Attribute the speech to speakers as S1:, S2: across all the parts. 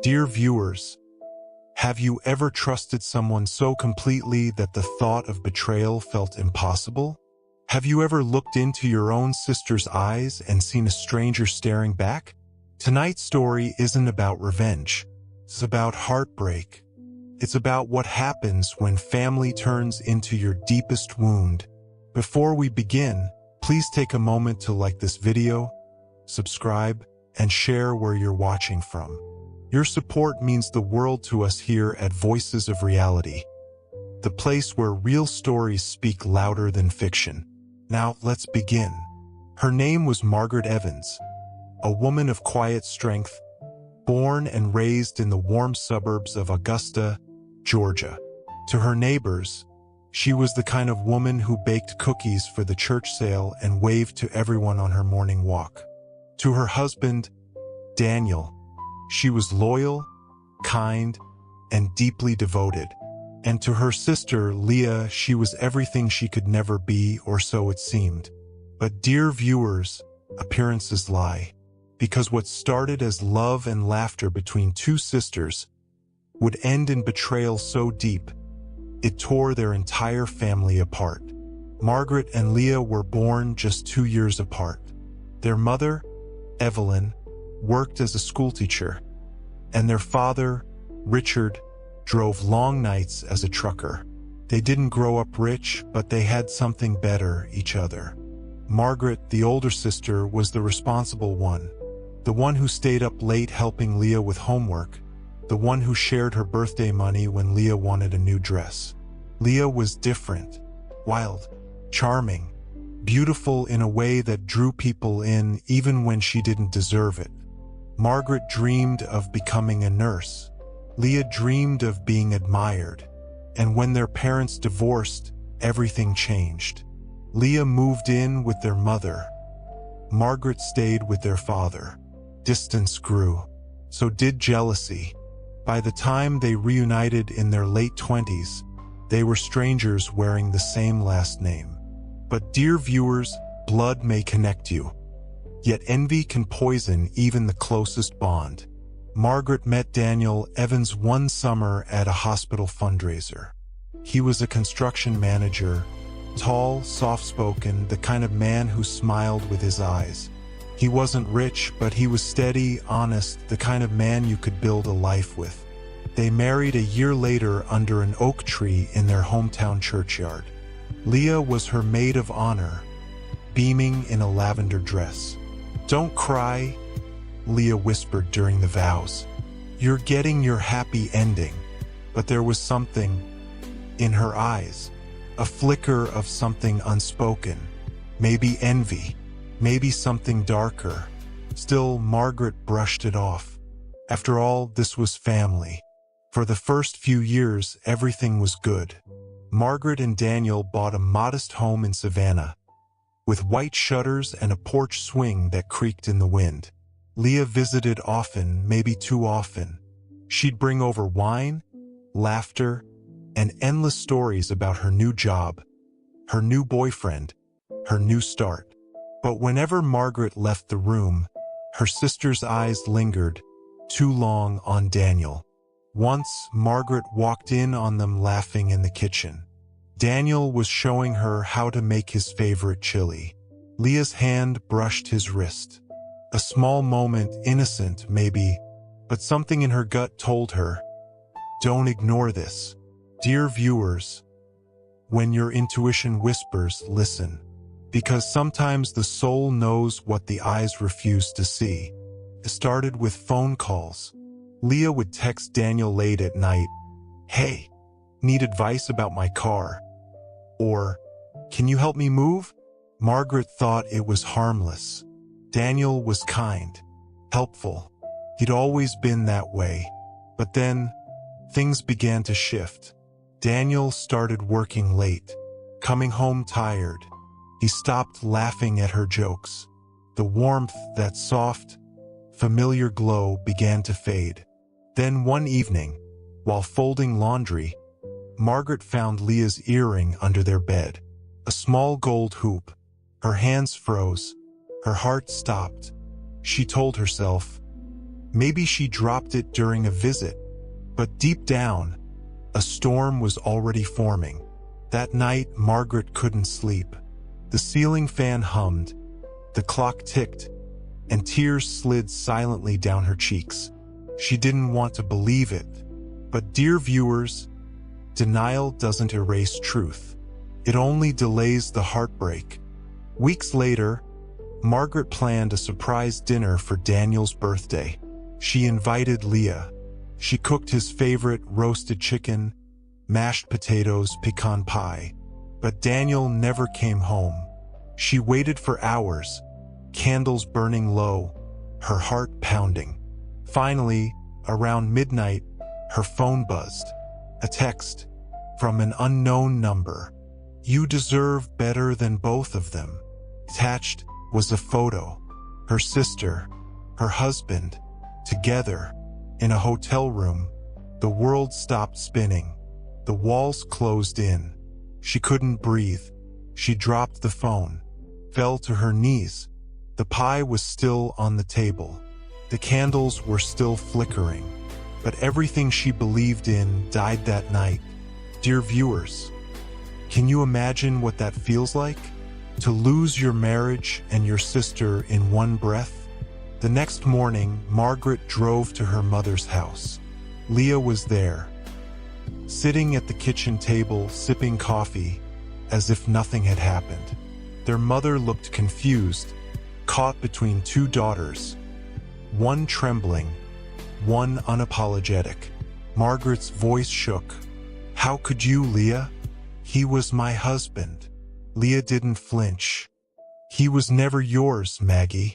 S1: Dear viewers, have you ever trusted someone so completely that the thought of betrayal felt impossible? Have you ever looked into your own sister's eyes and seen a stranger staring back? Tonight's story isn't about revenge. It's about heartbreak. It's about what happens when family turns into your deepest wound. Before we begin, please take a moment to like this video, subscribe, and share where you're watching from. Your support means the world to us here at Voices of Reality, the place where real stories speak louder than fiction. Now, let's begin. Her name was Margaret Evans, a woman of quiet strength, born and raised in the warm suburbs of Augusta, Georgia. To her neighbors, she was the kind of woman who baked cookies for the church sale and waved to everyone on her morning walk. To her husband, Daniel, she was loyal, kind, and deeply devoted. And to her sister, Leah, she was everything she could never be, or so it seemed. But dear viewers, appearances lie. Because what started as love and laughter between two sisters would end in betrayal so deep, it tore their entire family apart. Margaret and Leah were born just 2 years apart. Their mother, Evelyn, worked as a schoolteacher, and their father, Richard, drove long nights as a trucker. They didn't grow up rich, but they had something better: each other. Margaret, the older sister, was the responsible one, the one who stayed up late helping Leah with homework, the one who shared her birthday money when Leah wanted a new dress. Leah was different, wild, charming, beautiful in a way that drew people in even when she didn't deserve it. Margaret dreamed of becoming a nurse. Leah dreamed of being admired. And when their parents divorced, everything changed. Leah moved in with their mother. Margaret stayed with their father. Distance grew. So did jealousy. By the time they reunited in their late 20s, they were strangers wearing the same last name. But dear viewers, blood may connect you. Yet envy can poison even the closest bond. Margaret met Daniel Evans one summer at a hospital fundraiser. He was a construction manager, tall, soft-spoken, the kind of man who smiled with his eyes. He wasn't rich, but he was steady, honest, the kind of man you could build a life with. They married a year later under an oak tree in their hometown churchyard. Leah was her maid of honor, beaming in a lavender dress. "Don't cry," Leah whispered during the vows. "You're getting your happy ending." But there was something in her eyes, a flicker of something unspoken, maybe envy, maybe something darker. Still, Margaret brushed it off. After all, this was family. For the first few years, everything was good. Margaret and Daniel bought a modest home in Savannah, with white shutters and a porch swing that creaked in the wind. Leah visited often, maybe too often. She'd bring over wine, laughter, and endless stories about her new job, her new boyfriend, her new start. But whenever Margaret left the room, her sister's eyes lingered too long on Daniel. Once, Margaret walked in on them laughing in the kitchen. Daniel was showing her how to make his favorite chili. Leah's hand brushed his wrist. A small moment, innocent maybe, but something in her gut told her, don't ignore this. Dear viewers, when your intuition whispers, listen. Because sometimes the soul knows what the eyes refuse to see. It started with phone calls. Leah would text Daniel late at night, "Hey, need advice about my car?" Or, "Can you help me move?" Margaret thought it was harmless. Daniel was kind, helpful. He'd always been that way. But then, things began to shift. Daniel started working late, coming home tired. He stopped laughing at her jokes. The warmth, that soft, familiar glow began to fade. Then one evening, while folding laundry, Margaret found Leah's earring under their bed. A small gold hoop. Her hands froze. Her heart stopped. She told herself, Maybe she dropped it during a visit. But deep down, a storm was already forming. That night, Margaret couldn't sleep. The ceiling fan hummed, the clock ticked, and tears slid silently down her cheeks. She didn't want to believe it. But dear viewers, denial doesn't erase truth. It only delays the heartbreak. Weeks later, Margaret planned a surprise dinner for Daniel's birthday. She invited Leah. She cooked his favorite roasted chicken, mashed potatoes, pecan pie. But Daniel never came home. She waited for hours, candles burning low, her heart pounding. Finally, around midnight, her phone buzzed. A text from an unknown number. "You deserve better than both of them." Attached was a photo. Her sister, her husband, together, in a hotel room. The world stopped spinning. The walls closed in. She couldn't breathe. She dropped the phone, fell to her knees. The pie was still on the table. The candles were still flickering. But everything she believed in died that night. Dear viewers, can you imagine what that feels like? To lose your marriage and your sister in one breath? The next morning, Margaret drove to her mother's house. Leah was there, sitting at the kitchen table, sipping coffee, as if nothing had happened. Their mother looked confused, caught between two daughters, one trembling, one unapologetic. Margaret's voice shook. "How could you, Leah? He was my husband." Leah didn't flinch. "He was never yours, Maggie.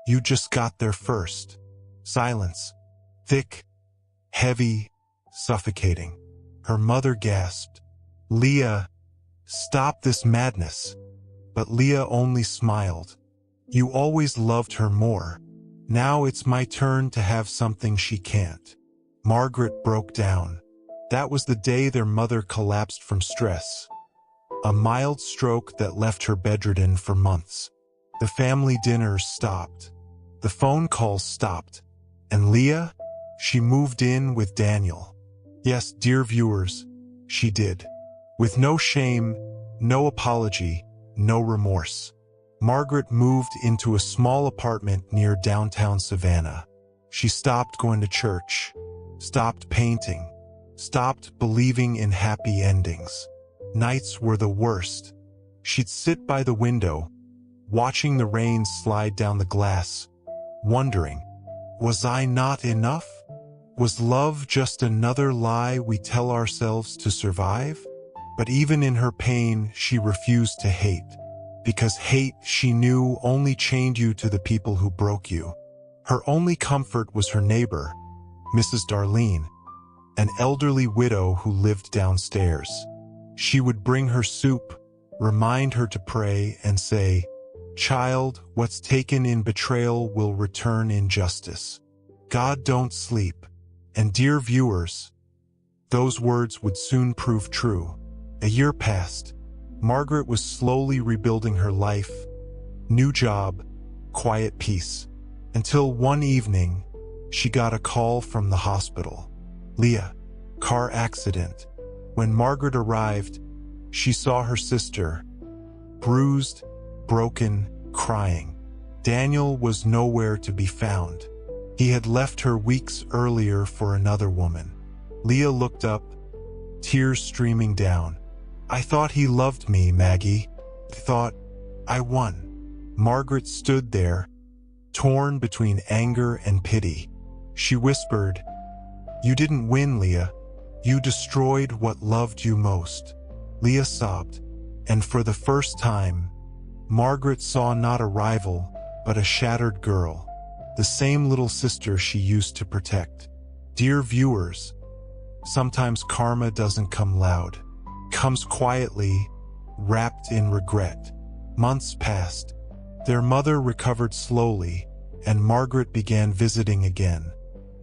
S1: You just got there first." Silence. Thick, heavy, suffocating. Her mother gasped, "Leah, stop this madness." But Leah only smiled. "You always loved her more. Now it's my turn to have something she can't." Margaret broke down. That was the day their mother collapsed from stress. A mild stroke that left her bedridden for months. The family dinners stopped. The phone calls stopped. And Leah? She moved in with Daniel. Yes, dear viewers, she did. With no shame, no apology, no remorse. Margaret moved into a small apartment near downtown Savannah. She stopped going to church, stopped painting, stopped believing in happy endings. Nights were the worst. She'd sit by the window, watching the rain slide down the glass, wondering, was I not enough? Was love just another lie we tell ourselves to survive? But even in her pain, she refused to hate. Because hate, she knew, only chained you to the people who broke you. Her only comfort was her neighbor, Mrs. Darlene, an elderly widow who lived downstairs. She would bring her soup, remind her to pray, and say, "Child, what's taken in betrayal will return in justice. God don't sleep." And dear viewers, those words would soon prove true. A year passed. Margaret was slowly rebuilding her life. New job, quiet peace. Until one evening, she got a call from the hospital. "Leah, car accident." When Margaret arrived, she saw her sister, bruised, broken, crying. Daniel was nowhere to be found. He had left her weeks earlier for another woman. Leah looked up, tears streaming down. "I thought he loved me, Maggie. I thought I won." Margaret stood there, torn between anger and pity. She whispered, "You didn't win, Leah. You destroyed what loved you most." Leah sobbed, and for the first time, Margaret saw not a rival, but a shattered girl, the same little sister she used to protect. Dear viewers, sometimes karma doesn't come loud. It comes quietly, wrapped in regret. Months passed. Their mother recovered slowly, and Margaret began visiting again.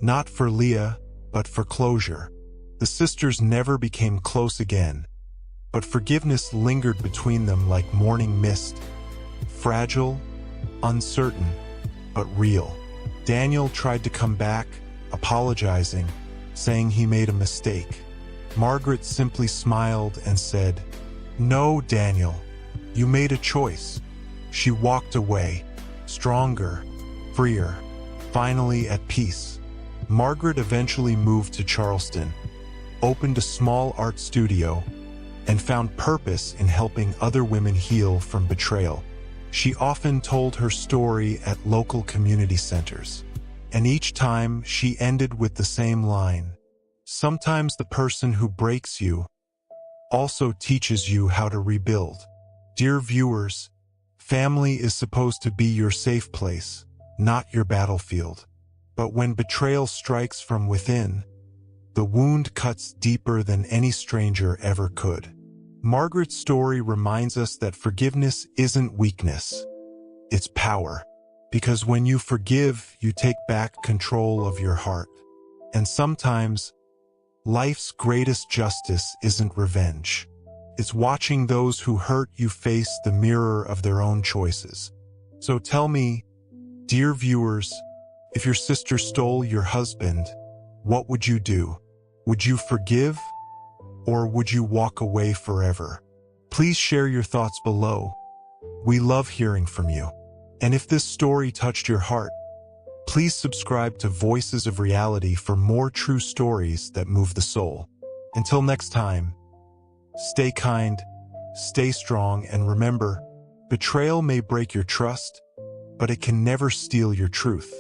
S1: Not for Leah, but for closure. The sisters never became close again, but forgiveness lingered between them like morning mist. Fragile, uncertain, but real. Daniel tried to come back, apologizing, saying he made a mistake. Margaret simply smiled and said, "No, Daniel, you made a choice." She walked away, stronger, freer, finally at peace. Margaret eventually moved to Charleston, opened a small art studio, and found purpose in helping other women heal from betrayal. She often told her story at local community centers, and each time she ended with the same line: "Sometimes the person who breaks you also teaches you how to rebuild." Dear viewers, family is supposed to be your safe place, not your battlefield. But when betrayal strikes from within, the wound cuts deeper than any stranger ever could. Margaret's story reminds us that forgiveness isn't weakness, it's power. Because when you forgive, you take back control of your heart. And sometimes, life's greatest justice isn't revenge. It's watching those who hurt you face the mirror of their own choices. So tell me, dear viewers, if your sister stole your husband, what would you do? Would you forgive? Or would you walk away forever? Please share your thoughts below. We love hearing from you. And if this story touched your heart, please subscribe to Voices of Reality for more true stories that move the soul. Until next time, stay kind, stay strong, and remember, betrayal may break your trust, but it can never steal your truth.